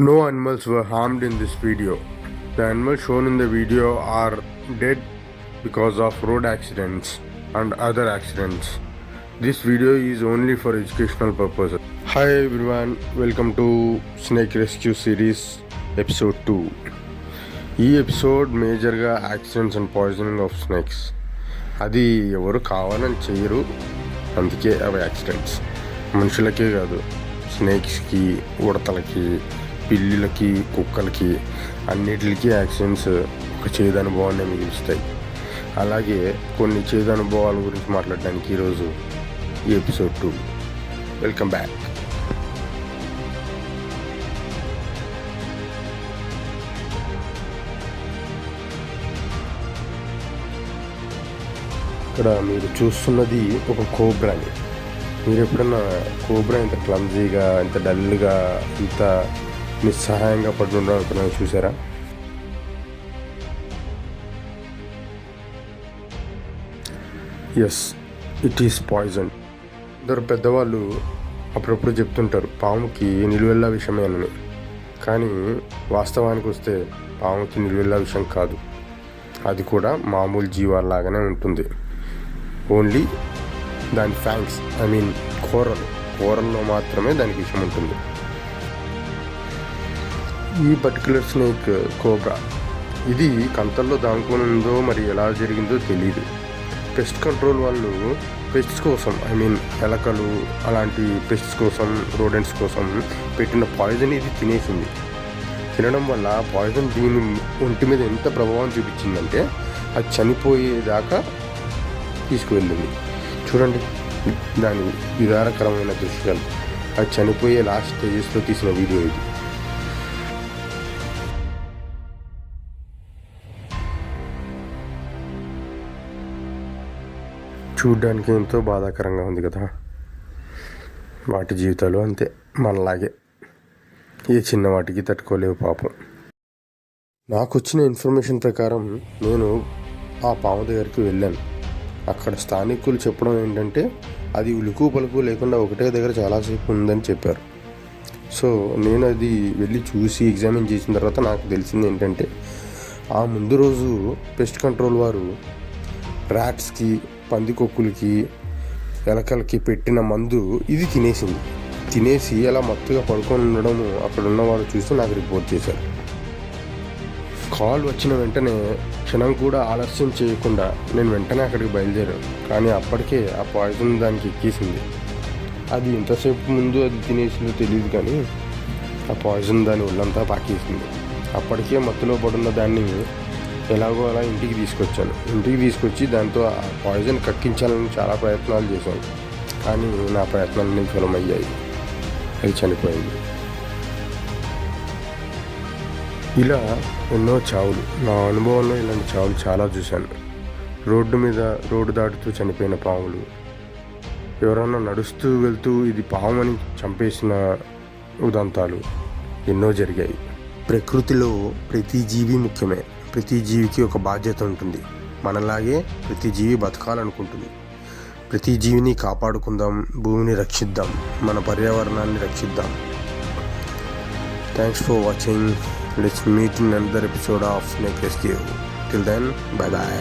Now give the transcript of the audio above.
No animals were harmed in this video. The animals shown in the video are dead because of road accidents and other accidents. This video is only for educational purposes. Hi everyone, welcome to Snake Rescue Series episode 2. ఈ episode మేజర్గా accidents and poisoning of snakes. అది ఎవరు కావాలని చేయరు, అందుకే అవి accidents. మనుషులకే కాదు, స్నేక్స్కి, ఉడతలకి, పిల్లులకి, కుక్కలకి అన్నిటికీ యాక్సిడెంట్స్ ఒక చేదు అనుభవాన్ని మిగులుస్తాయి. అలాగే కొన్ని చేదు అనుభవాల గురించి మాట్లాడడానికి ఈరోజు ఈ ఎపిసోడ్ 2. Welcome back. ఇక్కడ మీరు చూస్తున్నది ఒక కోబ్రాని. మీరు ఎప్పుడన్నా కోబ్రా ఇంత క్లమ్జీగా, ఇంత డల్గా, ఇంత నిస్సహాయంగా పడి ఉండడం చూసారా? Yes, it is poison. ఇద్దరు పెద్దవాళ్ళు అప్పుడప్పుడు చెప్తుంటారు పాముకి నిలువెల్లా విషమేనని. కానీ వాస్తవానికి వస్తే పాముకి నిలువెల్లా విషం కాదు. అది కూడా మామూలు జీవాల్లాగానే ఉంటుంది. ఓన్లీ దాని ఫ్యాంక్స్, కూరల్లో మాత్రమే దానికి విషం ఉంటుంది. ఈ పర్టికులర్ స్నేక్ కోబ్రా, ఇది కంతల్లో దాంకొని ఉందో మరి ఎలా జరిగిందో తెలియదు. పెస్ట్ కంట్రోల్ వాళ్ళు పెస్ట్స్ కోసం, ఎలకలు అలాంటి పెస్ట్స్ కోసం, రోడెంట్స్ కోసం పెట్టిన పాయిజన్ ఇది తినేసింది. తినడం వల్ల పాయిజన్ దీని ఒంటి మీద ఎంత ప్రభావం చూపించిందంటే అది చనిపోయేదాకా తీసుకువెళ్ళింది. చూడండి దాని విధానకరమైన దృశ్యాలు. అది చనిపోయే లాస్ట్ స్టేజెస్లో తీసిన వీడియో ఇది. చూడ్డానికి ఎంతో బాధాకరంగా ఉంది కదా. వాటి జీవితాలు అంతే, మనలాగే ఏ చిన్న వాటికి తట్టుకోలేవు పాపం. నాకు వచ్చిన ఇన్ఫర్మేషన్ ప్రకారం నేను ఆ పాము దగ్గరికి వెళ్ళాను. అక్కడ స్థానికులు చెప్పడం ఏంటంటే అది ఉలుకు పలుకు లేకుండా ఒకటే దగ్గర చాలాసేపు ఉందని చెప్పారు. సో నేను అది వెళ్ళి చూసి ఎగ్జామిన్ చేసిన తర్వాత నాకు తెలిసింది ఏంటంటే ఆ ముందు రోజు పెస్ట్ కంట్రోల్ వారు ర్యాట్స్కి, పందికొక్కులకి, ఎలకలకి పెట్టిన మందు ఇది తినేసి అలా మత్తుగా పడుకొని ఉండడం అక్కడ ఉన్నవారు చూసి నాకు రిపోర్ట్ చేశారు. కాల్ వచ్చిన వెంటనే క్షణం కూడా ఆలస్యం చేయకుండా నేను వెంటనే అక్కడికి బయలుదేరాను. కానీ అప్పటికే ఆ పాయిజన్ దానికి ఎక్కేసింది. అది ఎంతసేపు ముందు అది తినేసిందో తెలియదు, కానీ ఆ పాయిజన్ దాని ఒళ్ళంతా పాకేసింది. అప్పటికే మత్తులో పడున్న దాన్ని ఎలాగో అలా ఇంటికి తీసుకొచ్చి దాంతో ఆ పాయిజన్ కక్కించాలని చాలా ప్రయత్నాలు చేశాను. కానీ నా ప్రయత్నాలన్నీ విఫలమయ్యాయి. అది చనిపోయింది. ఇలా ఎన్నో చావులు, నా అనుభవంలో ఇలాంటి చావులు చాలా చూశాను. రోడ్డు దాటుతూ చనిపోయిన పాములు, ఎవరన్నా నడుస్తూ వెళ్తూ ఇది పాము అని చంపేసిన ఉదంతాలు ఎన్నో జరిగాయి. ప్రకృతిలో ప్రతి జీవి ముఖ్యమే. ప్రతి జీవికి ఒక బాధ్యత ఉంటుంది. మనలాగే ప్రతి జీవి బతకాలనుకుంటుంది. ప్రతి జీవిని కాపాడుకుందాం, భూమిని రక్షిద్దాం, మన పర్యావరణాన్ని రక్షిద్దాం. Thanks for watching. Let's meet in another episode of snake rescue. Till then, bye bye.